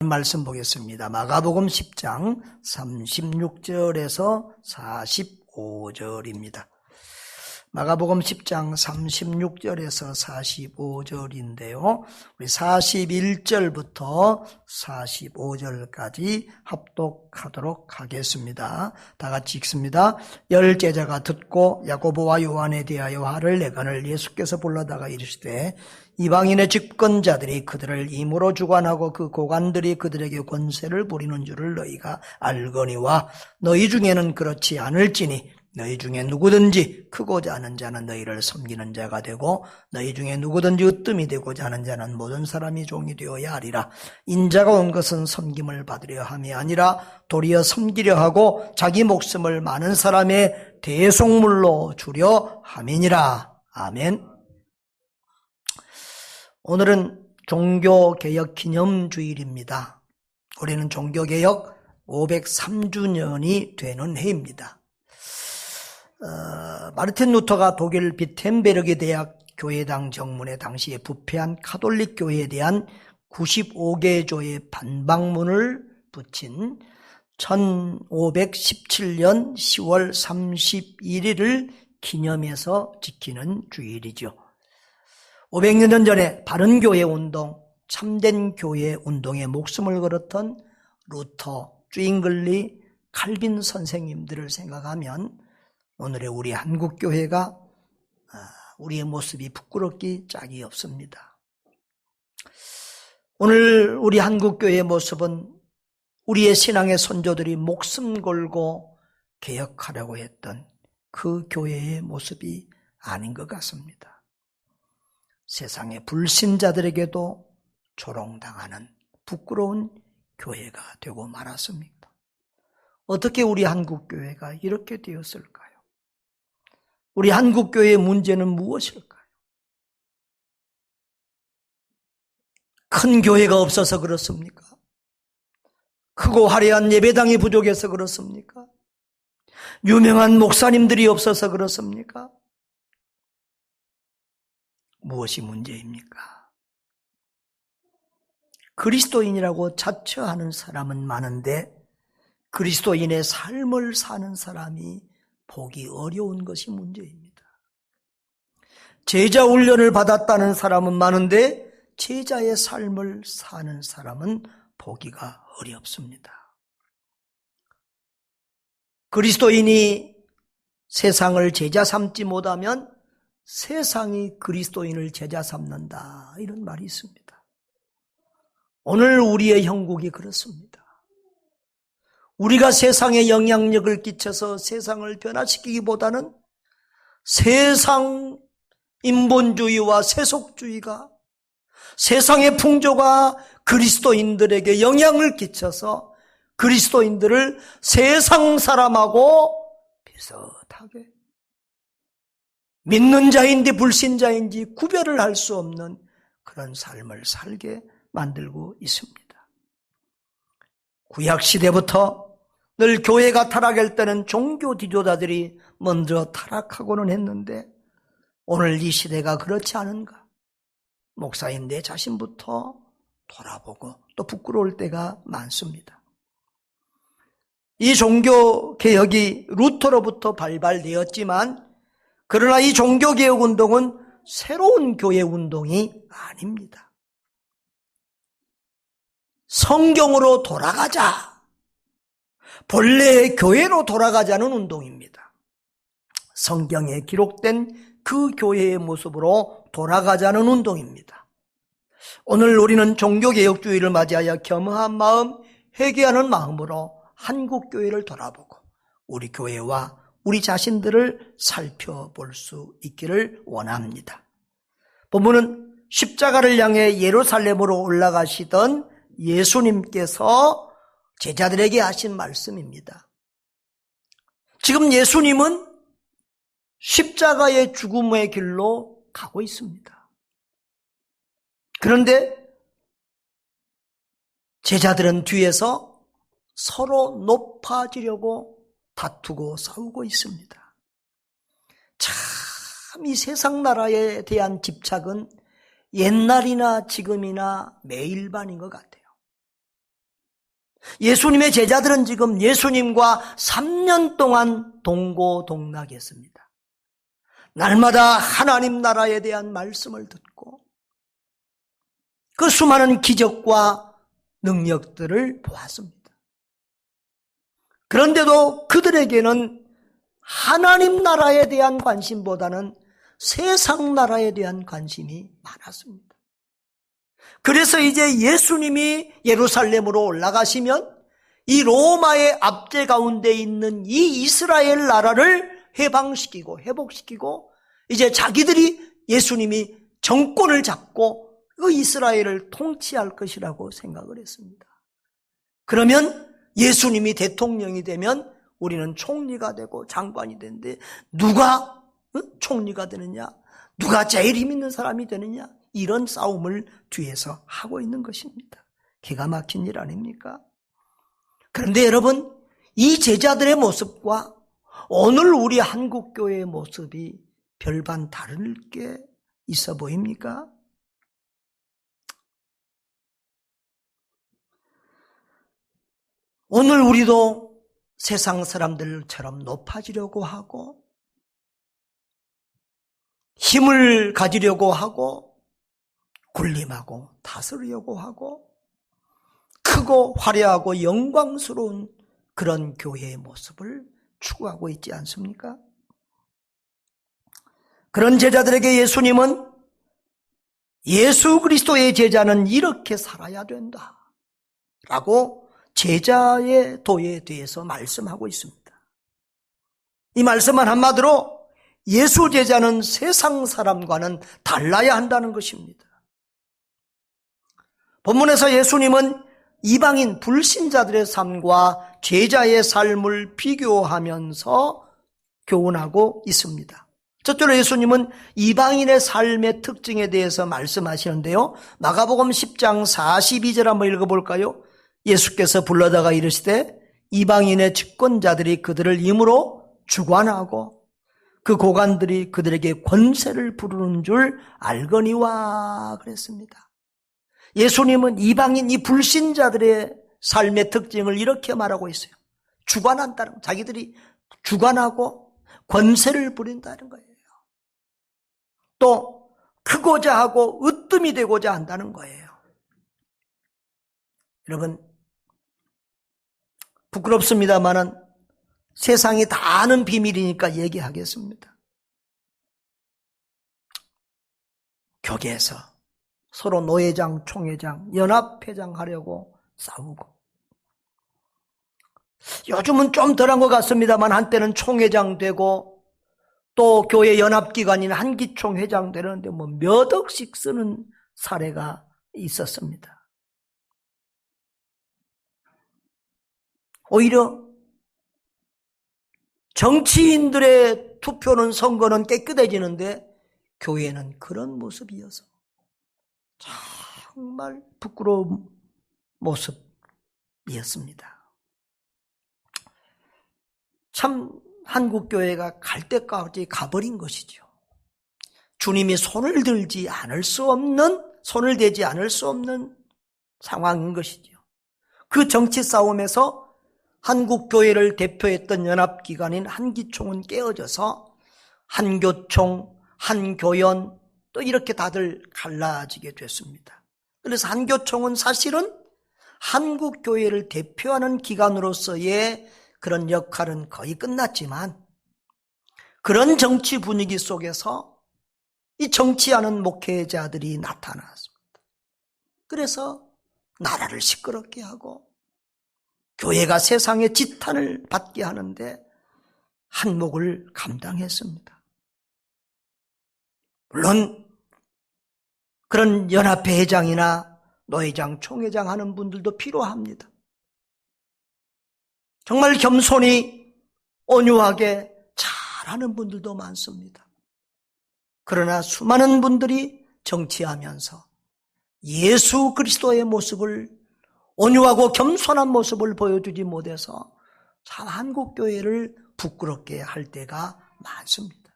말씀 보겠습니다. 마가복음 10장 36절에서 45절입니다. 마가복음 10장 36절에서 45절인데요. 우리 41절부터 45절까지 합독하도록 하겠습니다. 다 같이 읽습니다. 열 제자가 듣고 야고보와 요한에 대하여 화를 내거늘 예수께서 불러다가 이르시되 이방인의 집권자들이 그들을 임으로 주관하고 그 고관들이 그들에게 권세를 부리는 줄을 너희가 알거니와 너희 중에는 그렇지 않을지니 너희 중에 누구든지 크고자 하는 자는 너희를 섬기는 자가 되고 너희 중에 누구든지 으뜸이 되고자 하는 자는 모든 사람이 종이 되어야 하리라. 인자가 온 것은 섬김을 받으려 함이 아니라 도리어 섬기려 하고 자기 목숨을 많은 사람의 대속물로 주려 함이니라. 아멘. 오늘은 종교개혁 기념주일입니다. 우리는 종교개혁 503주년이 되는 해입니다. 마르틴 루터가 독일 비텐베르게 대학 교회당 정문에 당시에 부패한 카톨릭 교회에 대한 95개조의 반박문을 붙인 1517년 10월 31일을 기념해서 지키는 주일이죠. 500년 전에 바른 교회 운동, 참된 교회 운동에 목숨을 걸었던 루터, 쭝글리, 칼빈 선생님들을 생각하면 오늘의 우리 한국교회가 우리의 모습이 부끄럽기 짝이 없습니다. 오늘 우리 한국교회의 모습은 우리의 신앙의 선조들이 목숨 걸고 개혁하려고 했던 그 교회의 모습이 아닌 것 같습니다. 세상의 불신자들에게도 조롱당하는 부끄러운 교회가 되고 말았습니다. 어떻게 우리 한국교회가 이렇게 되었을까요? 우리 한국교회의 문제는 무엇일까요? 큰 교회가 없어서 그렇습니까? 크고 화려한 예배당이 부족해서 그렇습니까? 유명한 목사님들이 없어서 그렇습니까? 무엇이 문제입니까? 그리스도인이라고 자처하는 사람은 많은데 그리스도인의 삶을 사는 사람이 보기 어려운 것이 문제입니다. 제자 훈련을 받았다는 사람은 많은데 제자의 삶을 사는 사람은 보기가 어렵습니다. 그리스도인이 세상을 제자 삼지 못하면 세상이 그리스도인을 제자 삼는다, 이런 말이 있습니다. 오늘 우리의 형국이 그렇습니다. 우리가 세상에 영향력을 끼쳐서 세상을 변화시키기보다는 세상 인본주의와 세속주의가 세상의 풍조가 그리스도인들에게 영향을 끼쳐서 그리스도인들을 세상 사람하고 비슷하게 믿는 자인지 불신자인지 구별을 할 수 없는 그런 삶을 살게 만들고 있습니다. 구약시대부터 늘 교회가 타락할 때는 종교 지도자들이 먼저 타락하고는 했는데 오늘 이 시대가 그렇지 않은가? 목사인 내 자신부터 돌아보고 또 부끄러울 때가 많습니다. 이 종교개혁이 루터로부터 발발되었지만 그러나 이 종교개혁 운동은 새로운 교회 운동이 아닙니다. 성경으로 돌아가자. 본래의 교회로 돌아가자는 운동입니다. 성경에 기록된 그 교회의 모습으로 돌아가자는 운동입니다. 오늘 우리는 종교개혁주의를 맞이하여 겸허한 마음, 회개하는 마음으로 한국교회를 돌아보고 우리 교회와 우리 자신들을 살펴볼 수 있기를 원합니다. 본문은 십자가를 향해 예루살렘으로 올라가시던 예수님께서 제자들에게 하신 말씀입니다. 지금 예수님은 십자가의 죽음의 길로 가고 있습니다. 그런데 제자들은 뒤에서 서로 높아지려고 다투고 싸우고 있습니다. 참 이 세상 나라에 대한 집착은 옛날이나 지금이나 매일반인 것 같아요. 예수님의 제자들은 지금 예수님과 3년 동안 동고동락했습니다. 날마다 하나님 나라에 대한 말씀을 듣고 그 수많은 기적과 능력들을 보았습니다. 그런데도 그들에게는 하나님 나라에 대한 관심보다는 세상 나라에 대한 관심이 많았습니다. 그래서 이제 예수님이 예루살렘으로 올라가시면 이 로마의 압제 가운데 있는 이 이스라엘 나라를 해방시키고 회복시키고 이제 자기들이 예수님이 정권을 잡고 그 이스라엘을 통치할 것이라고 생각을 했습니다. 그러면 예수님이 대통령이 되면 우리는 총리가 되고 장관이 되는데 누가 총리가 되느냐? 누가 제일 힘 있는 사람이 되느냐? 이런 싸움을 뒤에서 하고 있는 것입니다. 기가 막힌 일 아닙니까? 그런데 여러분, 이 제자들의 모습과 오늘 우리 한국교회의 모습이 별반 다를 게 있어 보입니까? 오늘 우리도 세상 사람들처럼 높아지려고 하고 힘을 가지려고 하고 군림하고 다스리려고 하고 크고 화려하고 영광스러운 그런 교회의 모습을 추구하고 있지 않습니까? 그런 제자들에게 예수님은 예수 그리스도의 제자는 이렇게 살아야 된다 라고 제자의 도에 대해서 말씀하고 있습니다. 이 말씀은 한마디로 예수 제자는 세상 사람과는 달라야 한다는 것입니다. 본문에서 예수님은 이방인 불신자들의 삶과 제자의 삶을 비교하면서 교훈하고 있습니다. 첫째로 예수님은 이방인의 삶의 특징에 대해서 말씀하시는데요. 마가복음 10장 42절 한번 읽어볼까요? 예수께서 불러다가 이르시되 이방인의 집권자들이 그들을 임으로 주관하고 그 고관들이 그들에게 권세를 부르는 줄 알거니와 그랬습니다. 예수님은 이방인 이 불신자들의 삶의 특징을 이렇게 말하고 있어요. 주관한다는, 자기들이 주관하고 권세를 부린다는 거예요. 또 크고자 하고 으뜸이 되고자 한다는 거예요. 여러분, 부끄럽습니다만은 세상이 다 아는 비밀이니까 얘기하겠습니다. 교계에서 서로 노회장, 총회장, 연합회장 하려고 싸우고 요즘은 좀 덜한 것 같습니다만 한때는 총회장 되고 또 교회 연합기관인 한기총 회장 되는데 뭐 몇 억씩 쓰는 사례가 있었습니다. 오히려 정치인들의 투표는 선거는 깨끗해지는데 교회는 그런 모습이어서 정말 부끄러운 모습이었습니다. 참 한국교회가 갈 때까지 가버린 것이죠. 주님이 손을 대지 않을 수 없는 상황인 것이죠. 그 정치 싸움에서 한국교회를 대표했던 연합기관인 한기총은 깨어져서 한교총, 한교연 또 이렇게 다들 갈라지게 됐습니다. 그래서 한교총은 사실은 한국교회를 대표하는 기관으로서의 그런 역할은 거의 끝났지만 그런 정치 분위기 속에서 이 정치하는 목회자들이 나타났습니다. 그래서 나라를 시끄럽게 하고 교회가 세상의 지탄을 받게 하는데 한몫을 감당했습니다. 물론 그런 연합회 회장이나 노회장, 총회장 하는 분들도 필요합니다. 정말 겸손히 온유하게 잘하는 분들도 많습니다. 그러나 수많은 분들이 정치하면서 예수 그리스도의 모습을 온유하고 겸손한 모습을 보여주지 못해서 참 한국교회를 부끄럽게 할 때가 많습니다.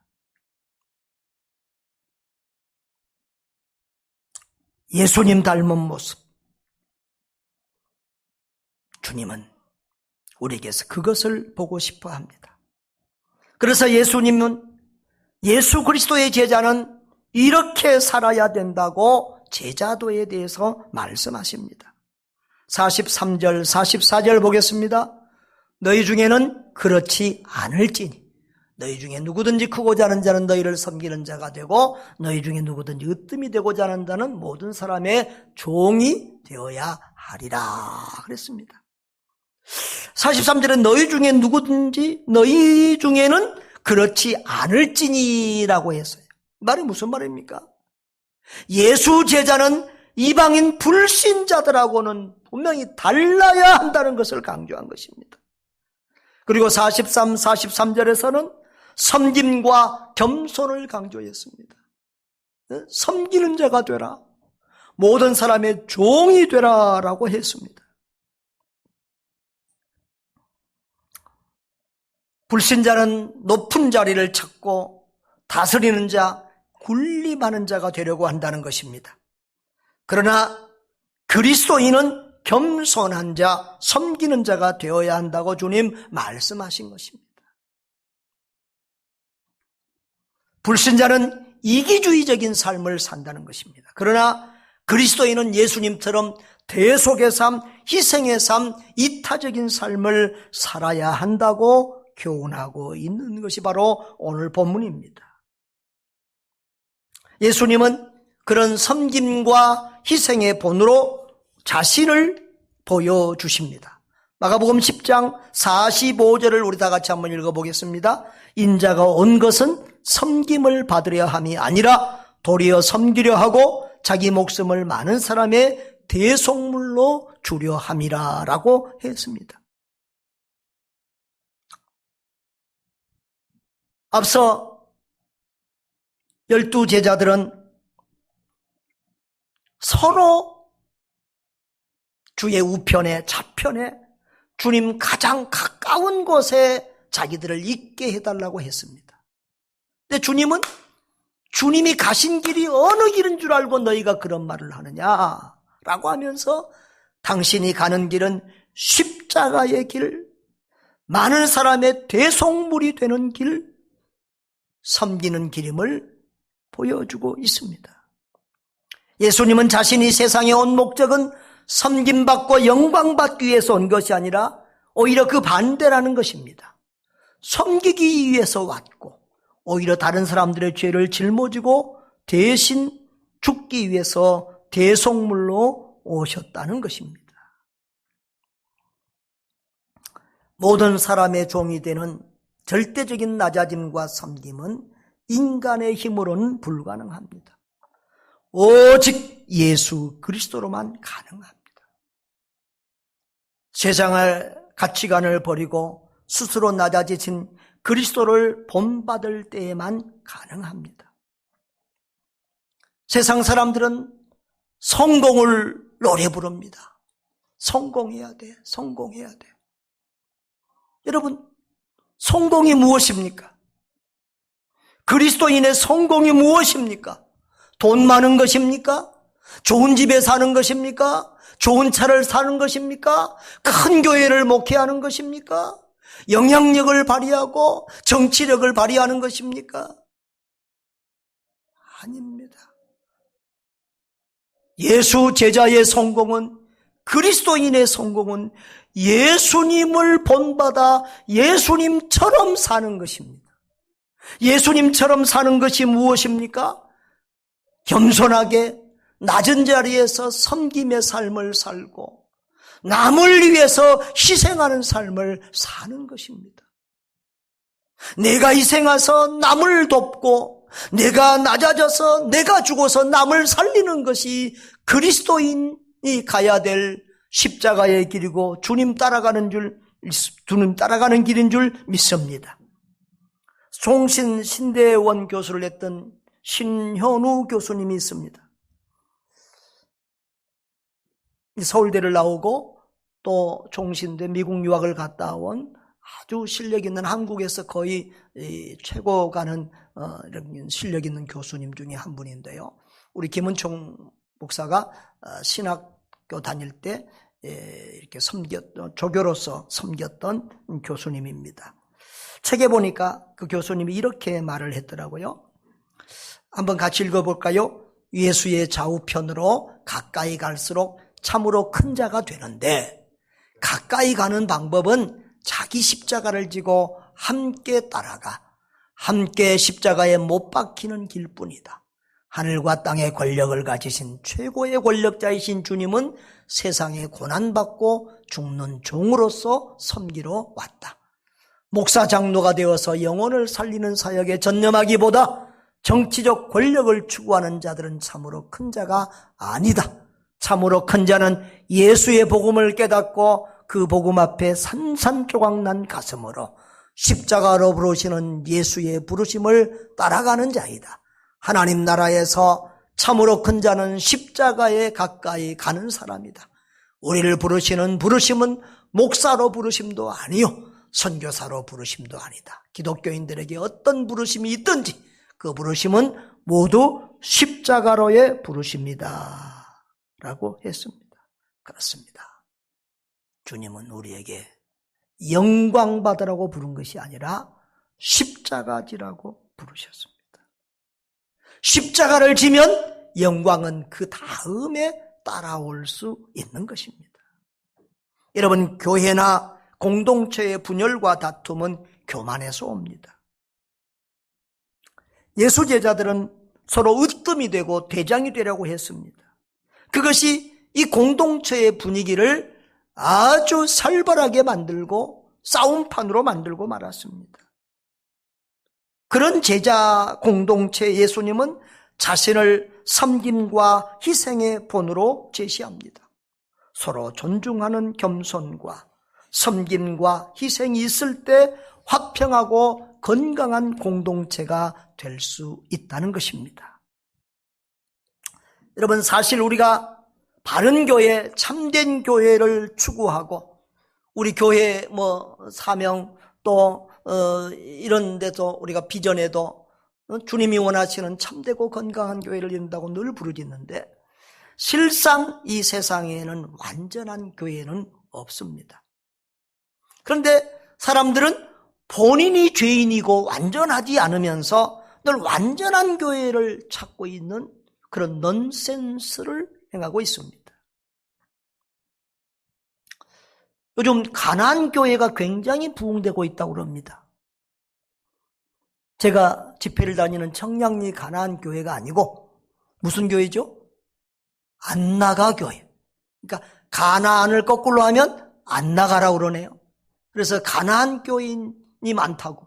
예수님 닮은 모습, 주님은 우리에게서 그것을 보고 싶어 합니다. 그래서 예수님은, 예수 그리스도의 제자는 이렇게 살아야 된다고 제자도에 대해서 말씀하십니다. 43절, 44절 보겠습니다. 너희 중에는 그렇지 않을지니 너희 중에 누구든지 크고자 하는 자는 너희를 섬기는 자가 되고 너희 중에 누구든지 으뜸이 되고자 하는 자는 모든 사람의 종이 되어야 하리라 그랬습니다. 43절은 너희 중에 누구든지 너희 중에는 그렇지 않을지니라고 했어요. 말이 무슨 말입니까? 예수 제자는 이방인 불신자들하고는 분명히 달라야 한다는 것을 강조한 것입니다. 그리고 43절에서는 섬김과 겸손을 강조했습니다. 섬기는 자가 되라. 모든 사람의 종이 되라라고 했습니다. 불신자는 높은 자리를 찾고 다스리는 자, 군림하는 자가 되려고 한다는 것입니다. 그러나 그리스도인은 겸손한 자, 섬기는 자가 되어야 한다고 주님 말씀하신 것입니다. 불신자는 이기주의적인 삶을 산다는 것입니다. 그러나 그리스도인은 예수님처럼 대속의 삶, 희생의 삶, 이타적인 삶을 살아야 한다고 교훈하고 있는 것이 바로 오늘 본문입니다. 예수님은 그런 섬김과 희생의 본으로 자신을 보여주십니다. 마가복음 10장 45절을 우리 다 같이 한번 읽어보겠습니다. 인자가 온 것은 섬김을 받으려 함이 아니라 도리어 섬기려 하고 자기 목숨을 많은 사람의 대속물로 주려 함이라 라고 했습니다. 앞서 12 제자들은 서로 주의 우편에 좌편에 주님 가장 가까운 곳에 자기들을 있게 해달라고 했습니다. 근데 주님은 주님이 가신 길이 어느 길인 줄 알고 너희가 그런 말을 하느냐라고 하면서 당신이 가는 길은 십자가의 길, 많은 사람의 대속물이 되는 길, 섬기는 길임을 보여주고 있습니다. 예수님은 자신이 세상에 온 목적은 섬김받고 영광받기 위해서 온 것이 아니라 오히려 그 반대라는 것입니다. 섬기기 위해서 왔고 오히려 다른 사람들의 죄를 짊어지고 대신 죽기 위해서 대속물로 오셨다는 것입니다. 모든 사람의 종이 되는 절대적인 낮아짐과 섬김은 인간의 힘으로는 불가능합니다. 오직 예수 그리스도로만 가능합니다. 세상의 가치관을 버리고 스스로 낮아지신 그리스도를 본받을 때에만 가능합니다. 세상 사람들은 성공을 노래 부릅니다. 성공해야 돼, 성공해야 돼. 여러분, 성공이 무엇입니까? 그리스도인의 성공이 무엇입니까? 돈 많은 것입니까? 좋은 집에 사는 것입니까? 좋은 차를 사는 것입니까? 큰 교회를 목회하는 것입니까? 영향력을 발휘하고 정치력을 발휘하는 것입니까? 아닙니다. 예수 제자의 성공은, 그리스도인의 성공은 예수님을 본받아 예수님처럼 사는 것입니다. 예수님처럼 사는 것이 무엇입니까? 겸손하게 낮은 자리에서 섬김의 삶을 살고 남을 위해서 희생하는 삶을 사는 것입니다. 내가 희생해서 남을 돕고 내가 낮아져서 내가 죽어서 남을 살리는 것이 그리스도인이 가야 될 십자가의 길이고 주님 따라가는 길인 줄 믿습니다. 송신 신대원 교수를 했던 신현우 교수님이 있습니다. 서울대를 나오고 또 종신대 미국 유학을 갔다 온 아주 실력 있는, 한국에서 거의 최고 가는 이런 실력 있는 교수님 중에 한 분인데요. 우리 김은총 목사가 신학교 다닐 때 이렇게 조교로서 섬겼던 교수님입니다. 책에 보니까 그 교수님이 이렇게 말을 했더라고요. 한번 같이 읽어볼까요? 예수의 좌우편으로 가까이 갈수록 참으로 큰 자가 되는데, 가까이 가는 방법은 자기 십자가를 지고 함께 따라가 함께 십자가에 못 박히는 길뿐이다. 하늘과 땅의 권력을 가지신 최고의 권력자이신 주님은 세상에 고난받고 죽는 종으로서 섬기러 왔다. 목사 장로가 되어서 영혼을 살리는 사역에 전념하기보다 정치적 권력을 추구하는 자들은 참으로 큰 자가 아니다. 참으로 큰 자는 예수의 복음을 깨닫고 그 복음 앞에 산산조각난 가슴으로 십자가로 부르시는 예수의 부르심을 따라가는 자이다. 하나님 나라에서 참으로 큰 자는 십자가에 가까이 가는 사람이다. 우리를 부르시는 부르심은 목사로 부르심도 아니요, 선교사로 부르심도 아니다. 기독교인들에게 어떤 부르심이 있든지 그 부르심은 모두 십자가로의 부르심이다 라고 했습니다. 그렇습니다. 주님은 우리에게 영광 받으라고 부른 것이 아니라 십자가지라고 부르셨습니다. 십자가를 지면 영광은 그 다음에 따라올 수 있는 것입니다. 여러분, 교회나 공동체의 분열과 다툼은 교만에서 옵니다. 예수 제자들은 서로 으뜸이 되고 대장이 되려고 했습니다. 그것이 이 공동체의 분위기를 아주 살벌하게 만들고 싸움판으로 만들고 말았습니다. 그런 제자 공동체 예수님은 자신을 섬김과 희생의 본으로 제시합니다. 서로 존중하는 겸손과 섬김과 희생이 있을 때 화평하고 건강한 공동체가 될 수 있다는 것입니다. 여러분, 사실 우리가 바른 교회, 참된 교회를 추구하고 우리 교회 사명 또 이런 데서 우리가 비전에도 주님이 원하시는 참되고 건강한 교회를 이룬다고 늘 부르짖는데, 실상 이 세상에는 완전한 교회는 없습니다. 그런데 사람들은 본인이 죄인이고 완전하지 않으면서 늘 완전한 교회를 찾고 있는 그런 넌센스를 행하고 있습니다. 요즘 가나안 교회가 굉장히 부흥되고 있다고 합니다. 제가 집회를 다니는 청량리 가나안 교회가 아니고 무슨 교회죠? 안나가 교회. 그러니까 가나안을 거꾸로 하면 안나가라고 그러네요. 그래서 가나안 교인이 많다고.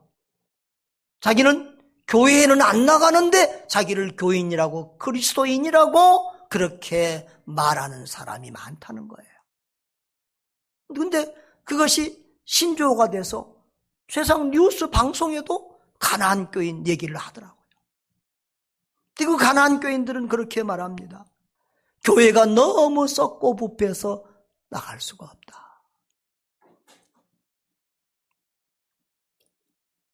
자기는 교회에는 안 나가는데 자기를 교인이라고, 그리스도인이라고 그렇게 말하는 사람이 많다는 거예요. 그런데 그것이 신조어가 돼서 세상 뉴스 방송에도 가나안 교인 얘기를 하더라고요. 그리고 가나안 교인들은 그렇게 말합니다. 교회가 너무 썩고 부패해서 나갈 수가 없다.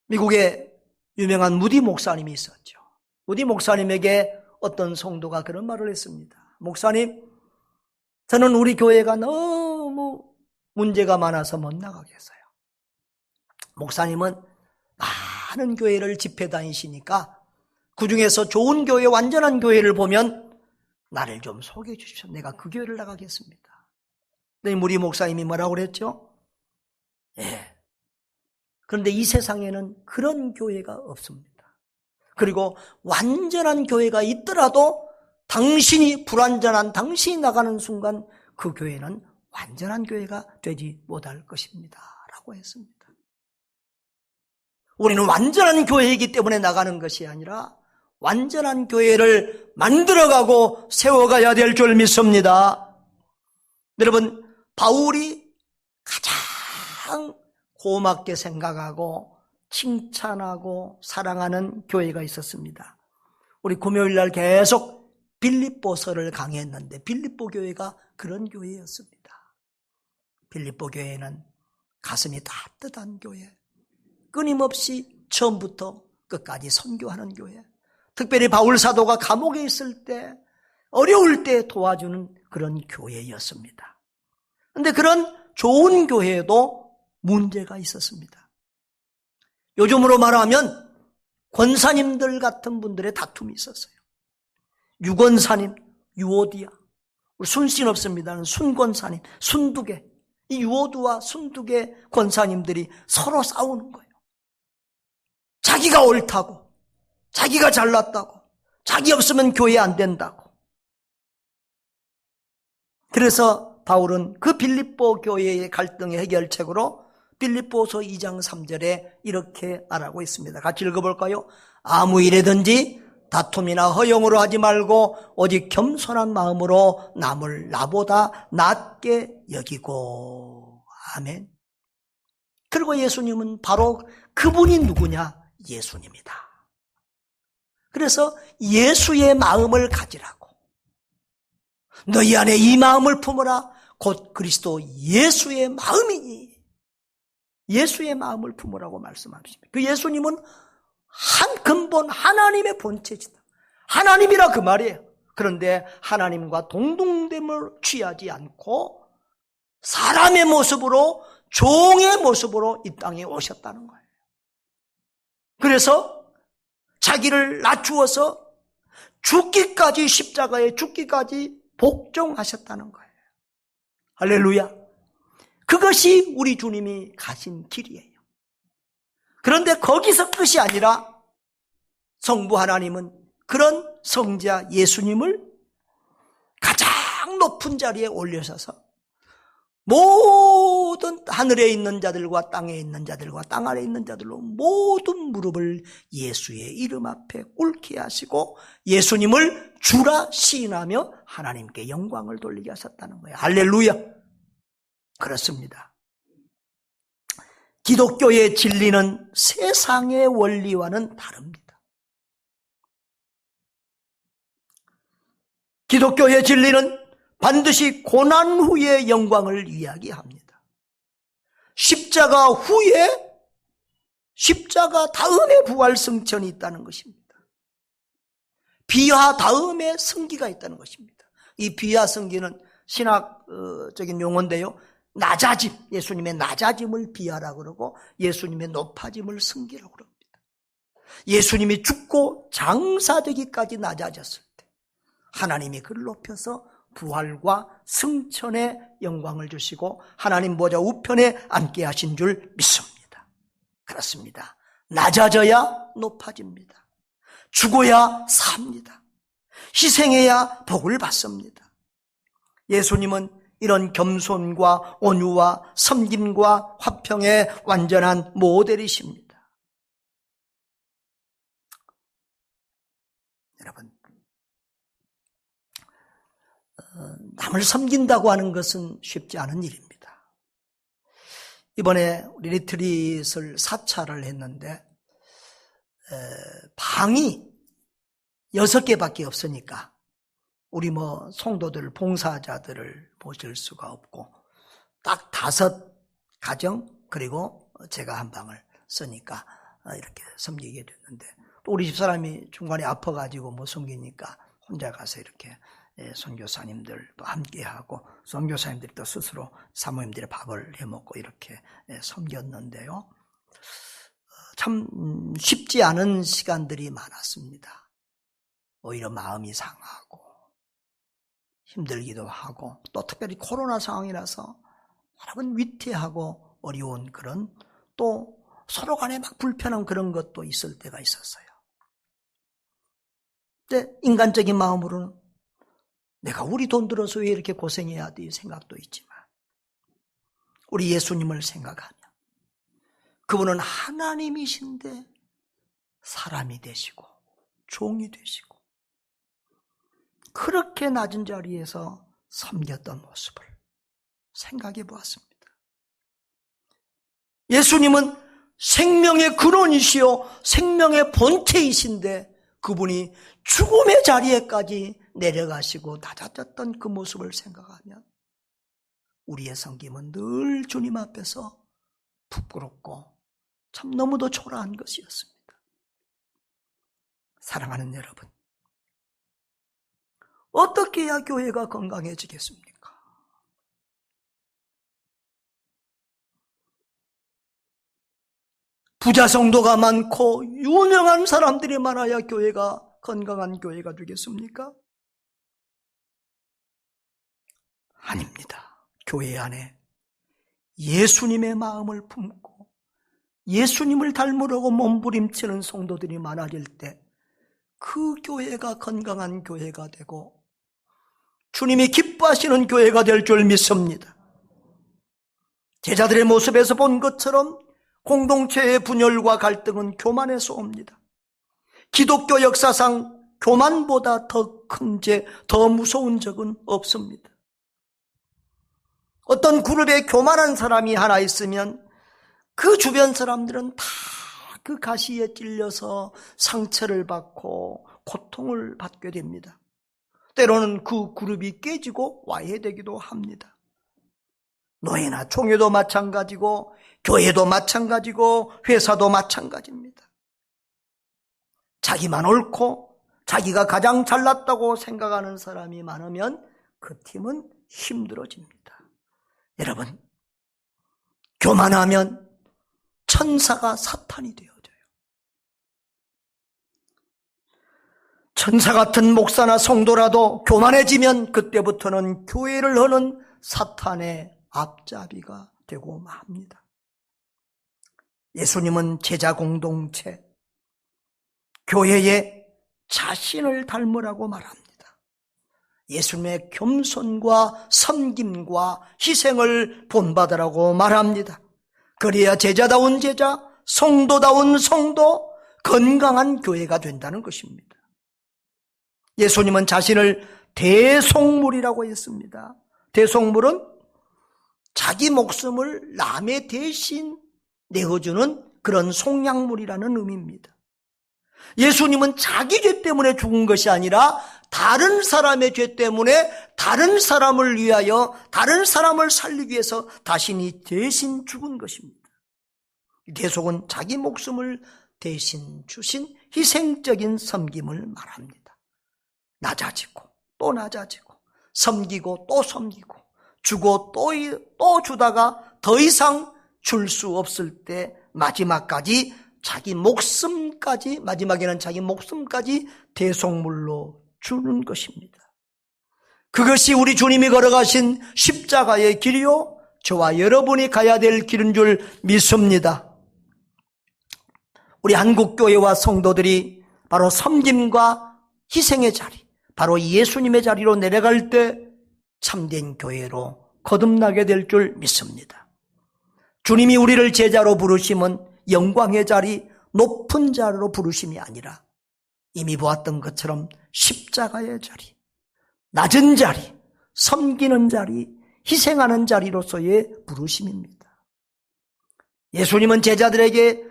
미국에 유명한 무디 목사님이 있었죠. 무디 목사님에게 어떤 성도가 그런 말을 했습니다. 목사님, 저는 우리 교회가 너무 문제가 많아서 못 나가겠어요. 목사님은 많은 교회를 집회 다니시니까 그중에서 좋은 교회, 완전한 교회를 보면 나를 좀 소개해 주십시오. 내가 그 교회를 나가겠습니다. 근데 무디 목사님이 뭐라고 그랬죠? 예. 그런데 이 세상에는 그런 교회가 없습니다. 그리고 완전한 교회가 있더라도 당신이 불완전한 당신이 나가는 순간 그 교회는 완전한 교회가 되지 못할 것입니다 라고 했습니다. 우리는 완전한 교회이기 때문에 나가는 것이 아니라 완전한 교회를 만들어가고 세워가야 될 줄 믿습니다. 여러분, 바울이 가장 고맙게 생각하고 칭찬하고 사랑하는 교회가 있었습니다. 우리 금요일날 계속 빌립보서를 강의했는데 빌립보 교회가 그런 교회였습니다. 빌립보 교회는 가슴이 따뜻한 교회, 끊임없이 처음부터 끝까지 선교하는 교회, 특별히 바울 사도가 감옥에 있을 때, 어려울 때 도와주는 그런 교회였습니다. 그런데 그런 좋은 교회에도 문제가 있었습니다. 요즘으로 말하면 권사님들 같은 분들의 다툼이 있었어요. 유권사님, 유오디아, 순신 없습니다는 순권사님, 순두계, 이 유오두와 순두계 권사님들이 서로 싸우는 거예요. 자기가 옳다고, 자기가 잘났다고, 자기 없으면 교회 안 된다고. 그래서 바울은 그 빌립보 교회의 갈등의 해결책으로 빌립보서 2장 3절에 이렇게 말하고 있습니다. 같이 읽어볼까요? 아무 일에든지 다툼이나 허용으로 하지 말고 오직 겸손한 마음으로 남을 나보다 낫게 여기고. 아멘. 그리고 예수님은 바로 그분이 누구냐? 예수님이다. 그래서 예수의 마음을 가지라고. 너희 안에 이 마음을 품어라. 곧 그리스도 예수의 마음이니. 예수의 마음을 품으라고 말씀하십니다. 그 예수님은 한 근본 하나님의 본체이다. 하나님이라 그 말이에요. 그런데 하나님과 동등됨을 취하지 않고 사람의 모습으로, 종의 모습으로 이 땅에 오셨다는 거예요. 그래서 자기를 낮추어서 죽기까지, 십자가에 죽기까지 복종하셨다는 거예요. 할렐루야. 그것이 우리 주님이 가신 길이에요. 그런데 거기서 끝이 아니라 성부 하나님은 그런 성자 예수님을 가장 높은 자리에 올려서서 모든 하늘에 있는 자들과 땅에 있는 자들과 땅 아래에 있는 자들로 모든 무릎을 예수의 이름 앞에 꿇게 하시고 예수님을 주라 시인하며 하나님께 영광을 돌리게 하셨다는 거예요. 할렐루야. 그렇습니다. 기독교의 진리는 세상의 원리와는 다릅니다. 기독교의 진리는 반드시 고난 후의 영광을 이야기합니다. 십자가 후에, 십자가 다음에 부활 승천이 있다는 것입니다. 비하 다음에 승기가 있다는 것입니다. 이 비하 승기는 신학적인 용어인데요. 낮아짐, 예수님의 낮아짐을 비하라고 그러고 예수님의 높아짐을 승기라고 그럽니다. 예수님이 죽고 장사되기까지 낮아졌을 때 하나님이 그를 높여서 부활과 승천의 영광을 주시고 하나님 보좌 우편에 앉게 하신 줄 믿습니다. 그렇습니다. 낮아져야 높아집니다. 죽어야 삽니다. 희생해야 복을 받습니다. 예수님은 이런 겸손과 온유와 섬김과 화평의 완전한 모델이십니다. 여러분, 남을 섬긴다고 하는 것은 쉽지 않은 일입니다. 이번에 우리 리트릿을 4차를 했는데 방이 6개밖에 없으니까 우리 성도들, 봉사자들을 모실 수가 없고 딱 5가정 그리고 제가 한 방을 쓰니까 이렇게 섬기게 됐는데 또 우리 집사람이 중간에 아파가지고 못 섬기니까 혼자 가서 이렇게 선교사님들도 함께하고 선교사님들이 또 스스로 사모님들의 밥을 해먹고 이렇게 섬겼는데요. 참 쉽지 않은 시간들이 많았습니다. 오히려 마음이 상하고 힘들기도 하고 또 특별히 코로나 상황이라서 여러분 위태하고 어려운 그런 또 서로 간에 막 불편한 그런 것도 있을 때가 있었어요. 근데 인간적인 마음으로는 내가 우리 돈 들어서 왜 이렇게 고생해야 돼? 이 생각도 있지만 우리 예수님을 생각하면 그분은 하나님이신데 사람이 되시고 종이 되시고 그렇게 낮은 자리에서 섬겼던 모습을 생각해 보았습니다. 예수님은 생명의 근원이시요 생명의 본체이신데 그분이 죽음의 자리에까지 내려가시고 낮아졌던 그 모습을 생각하면 우리의 섬김은 늘 주님 앞에서 부끄럽고 참 너무도 초라한 것이었습니다. 사랑하는 여러분, 어떻게 해야 교회가 건강해지겠습니까? 부자 성도가 많고 유명한 사람들이 많아야 교회가 건강한 교회가 되겠습니까? 아닙니다. 교회 안에 예수님의 마음을 품고 예수님을 닮으려고 몸부림치는 성도들이 많아질 때 그 교회가 건강한 교회가 되고 주님이 기뻐하시는 교회가 될 줄 믿습니다. 제자들의 모습에서 본 것처럼 공동체의 분열과 갈등은 교만에서 옵니다. 기독교 역사상 교만보다 더 큰 죄, 더 무서운 적은 없습니다. 어떤 그룹에 교만한 사람이 하나 있으면 그 주변 사람들은 다 그 가시에 찔려서 상처를 받고 고통을 받게 됩니다. 때로는 그 그룹이 깨지고 와해되기도 합니다. 노예나 총회도 마찬가지고 교회도 마찬가지고 회사도 마찬가지입니다. 자기만 옳고 자기가 가장 잘났다고 생각하는 사람이 많으면 그 팀은 힘들어집니다. 여러분, 교만하면 천사가 사탄이 되어져요. 천사 같은 목사나 성도라도 교만해지면 그때부터는 교회를 허는 사탄의 앞잡이가 되고 맙니다. 예수님은 제자 공동체, 교회에 자신을 닮으라고 말합니다. 예수님의 겸손과 섬김과 희생을 본받으라고 말합니다. 그래야 제자다운 제자, 성도다운 성도, 건강한 교회가 된다는 것입니다. 예수님은 자신을 대속물이라고 했습니다. 대속물은 자기 목숨을 남의 대신 내어주는 그런 속량물이라는 의미입니다. 예수님은 자기 죄 때문에 죽은 것이 아니라 다른 사람의 죄 때문에 다른 사람을 위하여 다른 사람을 살리기 위해서 자신이 대신 죽은 것입니다. 대속은 자기 목숨을 대신 주신 희생적인 섬김을 말합니다. 낮아지고 또 낮아지고 섬기고 또 섬기고 주고 또 주다가 더 이상 줄 수 없을 때 마지막까지 자기 목숨까지, 마지막에는 자기 목숨까지 대속물로 주는 것입니다. 그것이 우리 주님이 걸어가신 십자가의 길이요, 저와 여러분이 가야 될 길인 줄 믿습니다. 우리 한국교회와 성도들이 바로 섬김과 희생의 자리, 바로 예수님의 자리로 내려갈 때 참된 교회로 거듭나게 될 줄 믿습니다. 주님이 우리를 제자로 부르심은 영광의 자리, 높은 자리로 부르심이 아니라 이미 보았던 것처럼 십자가의 자리, 낮은 자리, 섬기는 자리, 희생하는 자리로서의 부르심입니다. 예수님은 제자들에게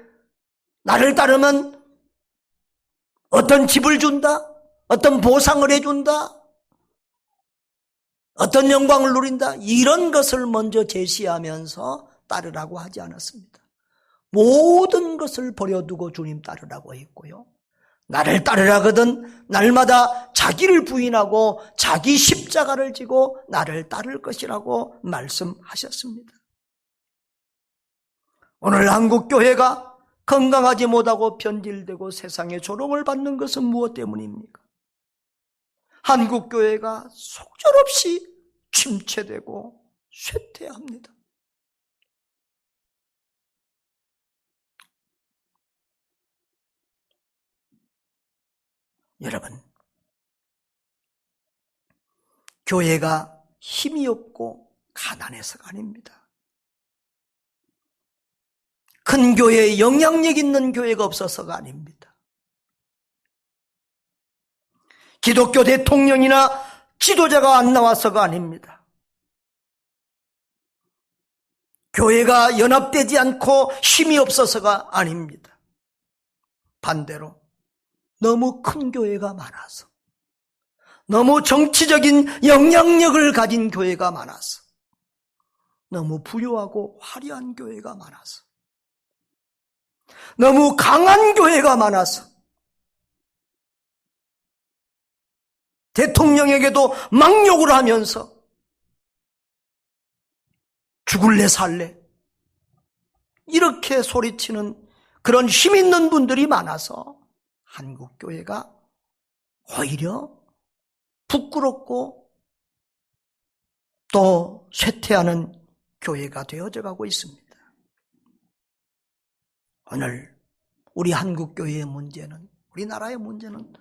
나를 따르면 어떤 집을 준다, 어떤 보상을 해준다, 어떤 영광을 누린다, 이런 것을 먼저 제시하면서 따르라고 하지 않았습니다. 모든 것을 버려두고 주님 따르라고 했고요. 나를 따르라거든 날마다 자기를 부인하고 자기 십자가를 지고 나를 따를 것이라고 말씀하셨습니다. 오늘 한국교회가 건강하지 못하고 변질되고 세상의 조롱을 받는 것은 무엇 때문입니까? 한국교회가 속절없이 침체되고 쇠퇴합니다. 여러분, 교회가 힘이 없고 가난해서가 아닙니다. 큰 교회에 영향력 있는 교회가 없어서가 아닙니다. 기독교 대통령이나 지도자가 안 나와서가 아닙니다. 교회가 연합되지 않고 힘이 없어서가 아닙니다. 반대로 너무 큰 교회가 많아서, 너무 정치적인 영향력을 가진 교회가 많아서, 너무 부유하고 화려한 교회가 많아서, 너무 강한 교회가 많아서, 대통령에게도 망욕을 하면서 죽을래 살래 이렇게 소리치는 그런 힘 있는 분들이 많아서 한국교회가 오히려 부끄럽고 또 쇠퇴하는 교회가 되어져 가고 있습니다. 오늘 우리 한국교회의 문제는, 우리나라의 문제는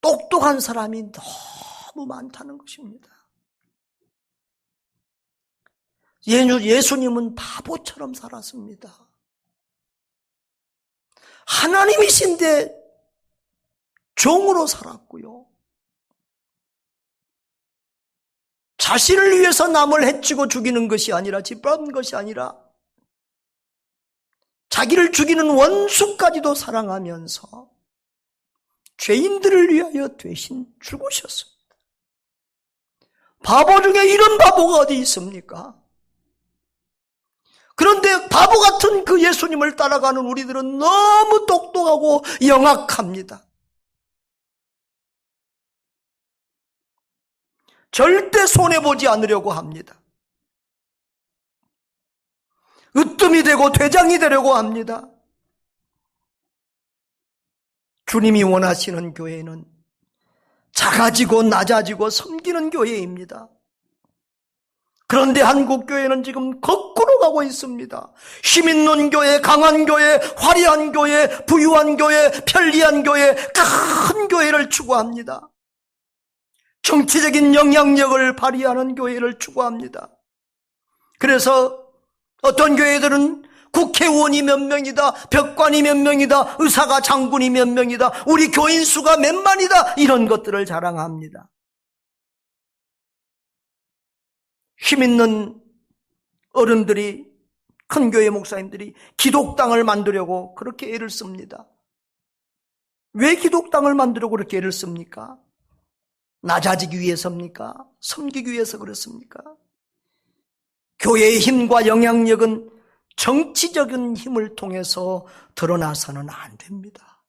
똑똑한 사람이 너무 많다는 것입니다. 예수님은 바보처럼 살았습니다. 하나님이신데 종으로 살았고요. 자신을 위해서 남을 해치고 죽이는 것이 아니라, 짓밟는 것이 아니라 자기를 죽이는 원수까지도 사랑하면서 죄인들을 위하여 대신 죽으셨습니다. 바보 중에 이런 바보가 어디 있습니까? 그런데 바보 같은 그 예수님을 따라가는 우리들은 너무 똑똑하고 영악합니다. 절대 손해보지 않으려고 합니다. 으뜸이 되고 대장이 되려고 합니다. 주님이 원하시는 교회는 작아지고 낮아지고 섬기는 교회입니다. 그런데 한국 교회는 지금 거꾸로 가고 있습니다. 힘 있는 교회, 강한 교회, 화려한 교회, 부유한 교회, 편리한 교회, 큰 교회를 추구합니다. 정치적인 영향력을 발휘하는 교회를 추구합니다. 그래서 어떤 교회들은 국회의원이 몇 명이다, 벽관이 몇 명이다, 의사가 장군이 몇 명이다, 우리 교인 수가 몇만이다, 이런 것들을 자랑합니다. 힘 있는 어른들이, 큰 교회 목사님들이 기독당을 만들려고 그렇게 애를 씁니다. 왜 기독당을 만들려고 그렇게 애를 씁니까? 낮아지기 위해서입니까? 섬기기 위해서 그렇습니까? 교회의 힘과 영향력은 정치적인 힘을 통해서 드러나서는 안 됩니다.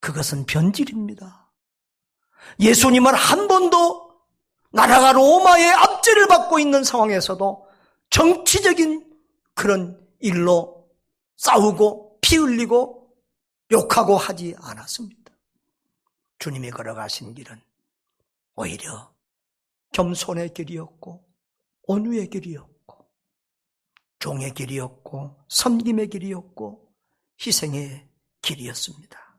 그것은 변질입니다. 예수님은 한 번도 나라가 로마의 압제를 받고 있는 상황에서도 정치적인 그런 일로 싸우고 피 흘리고 욕하고 하지 않았습니다. 주님이 걸어가신 길은 오히려 겸손의 길이었고, 온유의 길이었고, 종의 길이었고, 섬김의 길이었고, 희생의 길이었습니다.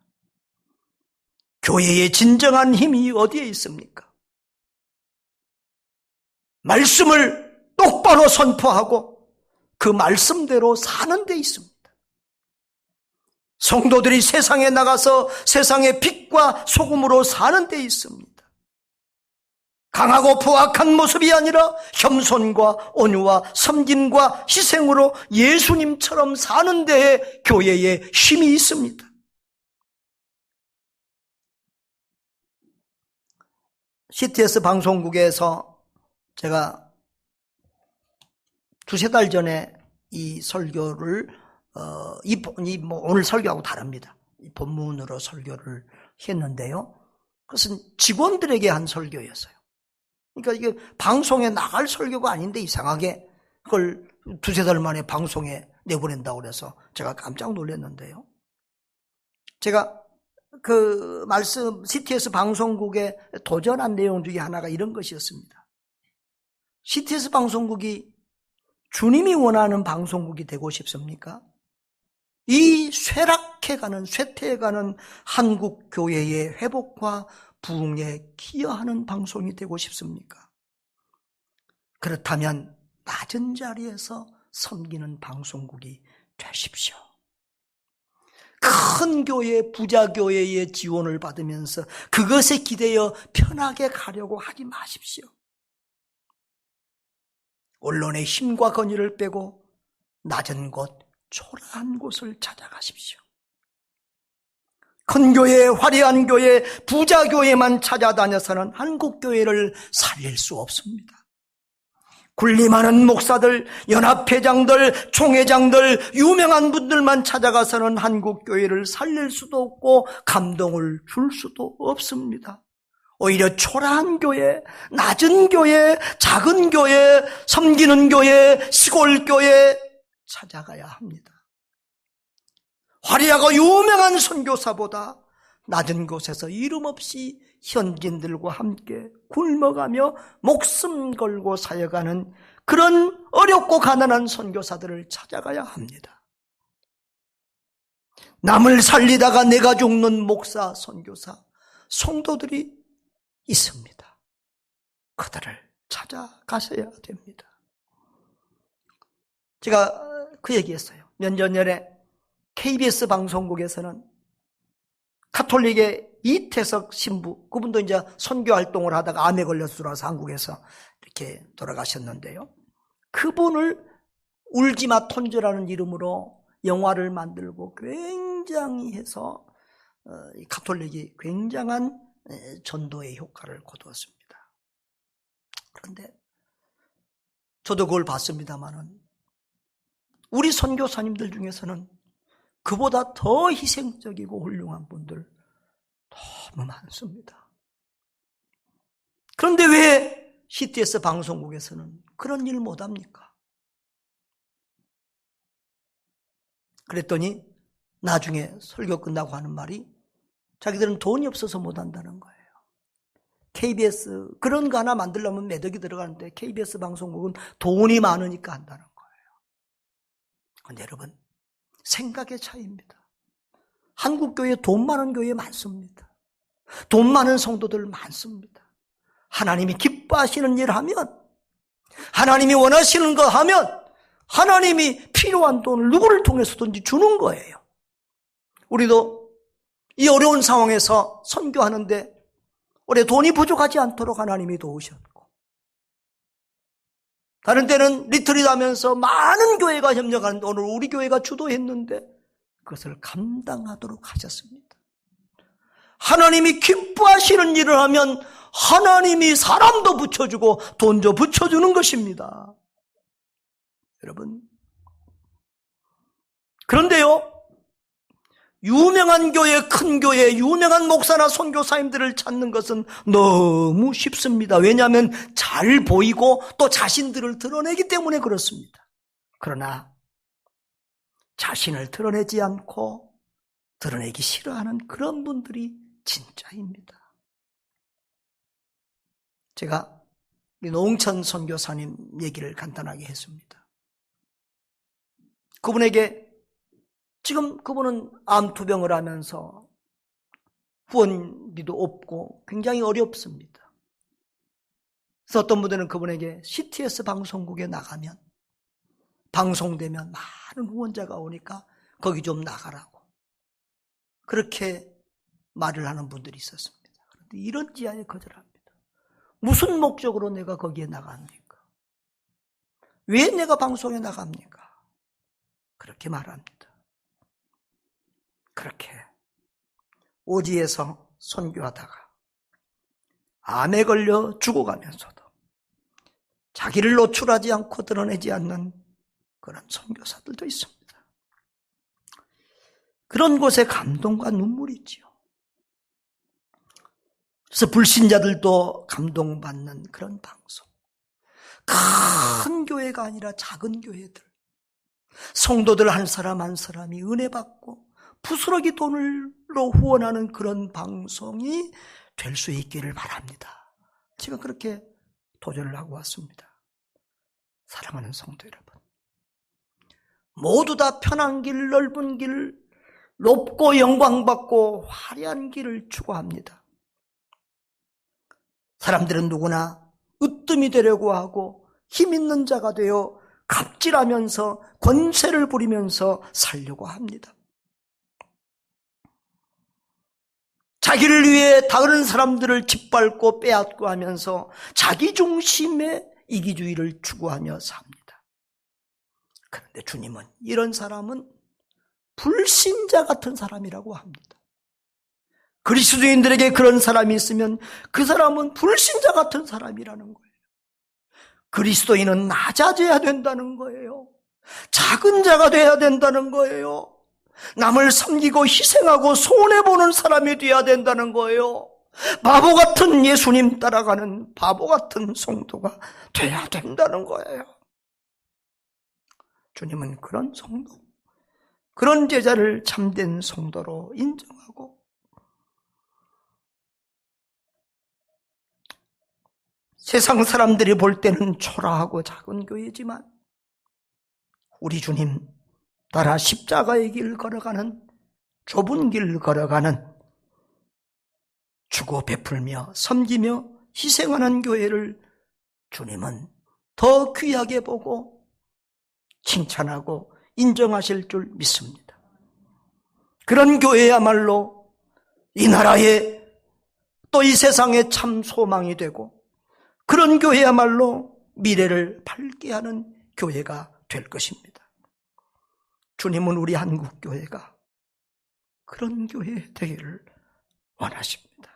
교회의 진정한 힘이 어디에 있습니까? 말씀을 똑바로 선포하고 그 말씀대로 사는 데 있습니다. 성도들이 세상에 나가서 세상의 빛과 소금으로 사는 데 있습니다. 강하고 부악한 모습이 아니라 겸손과 온유와 섬김과 희생으로 예수님처럼 사는 데에 교회에 힘이 있습니다. CTS 방송국에서 제가 두세 달 전에 이 설교를 오늘 설교하고 다릅니다. 이 본문으로 설교를 했는데요. 그것은 직원들에게 한 설교였어요. 그러니까 이게 방송에 나갈 설교가 아닌데 이상하게 그걸 두세 달 만에 방송에 내보낸다고 그래서 제가 깜짝 놀랐는데요. 제가 그 말씀 CTS 방송국에 도전한 내용 중에 하나가 이런 것이었습니다. CTS 방송국이 주님이 원하는 방송국이 되고 싶습니까? 이 쇠퇴해가는 한국 교회의 회복과 부흥에 기여하는 방송이 되고 싶습니까? 그렇다면 낮은 자리에서 섬기는 방송국이 되십시오. 큰 교회, 부자 교회의 지원을 받으면서 그것에 기대어 편하게 가려고 하지 마십시오. 언론의 힘과 권위를 빼고 낮은 곳, 초라한 곳을 찾아가십시오. 큰 교회, 화려한 교회, 부자 교회만 찾아다녀서는 한국 교회를 살릴 수 없습니다. 군림하는 목사들, 연합회장들, 총회장들, 유명한 분들만 찾아가서는 한국 교회를 살릴 수도 없고 감동을 줄 수도 없습니다. 오히려 초라한 교회, 낮은 교회, 작은 교회, 섬기는 교회, 시골 교회 찾아가야 합니다. 화려하고 유명한 선교사보다 낮은 곳에서 이름 없이 현지인들과 함께 굶어가며 목숨 걸고 사역하는 그런 어렵고 가난한 선교사들을 찾아가야 합니다. 남을 살리다가 내가 죽는 목사, 선교사, 성도들이 있습니다. 그들을 찾아가셔야 됩니다. 제가 그 얘기했어요. 몇 년 전에 KBS 방송국에서는 가톨릭의 이태석 신부, 그분도 이제 선교 활동을 하다가 암에 걸려서 돌아와서 한국에서 이렇게 돌아가셨는데요. 그분을 울지마 톤즈라는 이름으로 영화를 만들고 굉장히 해서 가톨릭이 굉장한 전도의 효과를 거두었습니다. 그런데 저도 그걸 봤습니다마는 우리 선교사님들 중에서는 그보다 더 희생적이고 훌륭한 분들 너무 많습니다. 그런데 왜 CTS 방송국에서는 그런 일 못합니까? 그랬더니 나중에 설교 끝나고 하는 말이 자기들은 돈이 없어서 못한다는 거예요. KBS 그런 거 하나 만들려면 매덕이 들어가는데 KBS 방송국은 돈이 많으니까 한다는 거예요. 그런데 여러분, 생각의 차이입니다. 한국 교회 돈 많은 교회 많습니다. 돈 많은 성도들 많습니다. 하나님이 기뻐하시는 일 하면, 하나님이 원하시는 거 하면 하나님이 필요한 돈을 누구를 통해서든지 주는 거예요. 우리도 이 어려운 상황에서 선교하는데 올해 돈이 부족하지 않도록 하나님이 도우셨고, 다른 때는 리트릿 하면서 많은 교회가 협력하는데 오늘 우리 교회가 주도했는데 그것을 감당하도록 하셨습니다. 하나님이 기뻐하시는 일을 하면 하나님이 사람도 붙여주고 돈도 붙여주는 것입니다. 여러분, 그런데요, 유명한 교회, 큰 교회, 유명한 목사나 선교사님들을 찾는 것은 너무 쉽습니다. 왜냐하면 잘 보이고 또 자신들을 드러내기 때문에 그렇습니다. 그러나 자신을 드러내지 않고 드러내기 싫어하는 그런 분들이 진짜입니다. 제가 노홍천 선교사님 얘기를 간단하게 했습니다. 그분에게 지금 그분은 암투병을 하면서 후원비도 없고 굉장히 어렵습니다. 그래서 어떤 분들은 그분에게 CTS 방송국에 나가면, 방송되면 많은 후원자가 오니까 거기 좀 나가라고 그렇게 말을 하는 분들이 있었습니다. 그런데 이런 지하에 거절합니다. 무슨 목적으로 내가 거기에 나갑니까? 왜 내가 방송에 나갑니까? 그렇게 말합니다. 그렇게 오지에서 선교하다가 암에 걸려 죽어가면서도 자기를 노출하지 않고 드러내지 않는 그런 선교사들도 있습니다. 그런 곳에 감동과 눈물이 있지요. 그래서 불신자들도 감동받는 그런 방송. 큰 교회가 아니라 작은 교회들, 성도들 한 사람 한 사람이 은혜 받고 부스러기 돈으로 후원하는 그런 방송이 될 수 있기를 바랍니다. 제가 그렇게 도전을 하고 왔습니다. 사랑하는 성도 여러분, 모두 다 편한 길, 넓은 길, 높고 영광받고 화려한 길을 추구합니다. 사람들은 누구나 으뜸이 되려고 하고 힘 있는 자가 되어 갑질하면서 권세를 부리면서 살려고 합니다. 자기를 위해 다른 사람들을 짓밟고 빼앗고 하면서 자기 중심의 이기주의를 추구하며 삽니다. 그런데 주님은 이런 사람은 불신자 같은 사람이라고 합니다. 그리스도인들에게 그런 사람이 있으면 그 사람은 불신자 같은 사람이라는 거예요. 그리스도인은 낮아져야 된다는 거예요. 작은 자가 돼야 된다는 거예요. 남을 섬기고 희생하고 손해보는 사람이 돼야 된다는 거예요. 바보 같은 예수님 따라가는 바보 같은 성도가 돼야 된다는 거예요. 주님은 그런 성도, 그런 제자를 참된 성도로 인정하고 세상 사람들이 볼 때는 초라하고 작은 교회지만 우리 주님 따라 십자가의 길 걸어가는, 좁은 길 걸어가는, 주고 베풀며 섬기며 희생하는 교회를 주님은 더 귀하게 보고 칭찬하고 인정하실 줄 믿습니다. 그런 교회야말로 이 나라에 또 이 세상에 참 소망이 되고, 그런 교회야말로 미래를 밝게 하는 교회가 될 것입니다. 주님은 우리 한국교회가 그런 교회 되기를 원하십니다.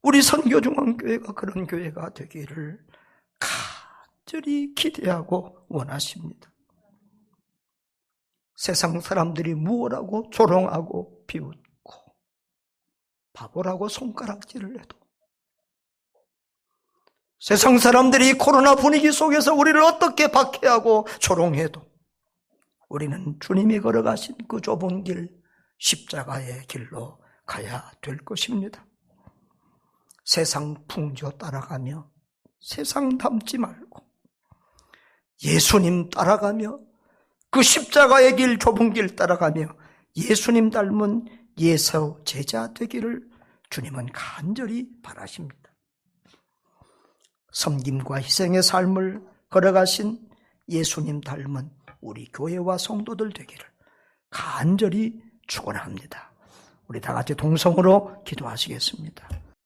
우리 선교중앙교회가 그런 교회가 되기를 간절히 기대하고 원하십니다. 세상 사람들이 무엇라고 조롱하고 비웃고 바보라고 손가락질을 해도, 세상 사람들이 코로나 분위기 속에서 우리를 어떻게 박해하고 조롱해도 우리는 주님이 걸어가신 그 좁은 길, 십자가의 길로 가야 될 것입니다. 세상 풍조 따라가며 세상 닮지 말고 예수님 따라가며 그 십자가의 길, 좁은 길 따라가며 예수님 닮은 예수 제자 되기를 주님은 간절히 바라십니다. 섬김과 희생의 삶을 걸어가신 예수님 닮은 우리 교회와 성도들 되기를 간절히 축원합니다. 우리 다 같이 동성으로 기도하시겠습니다.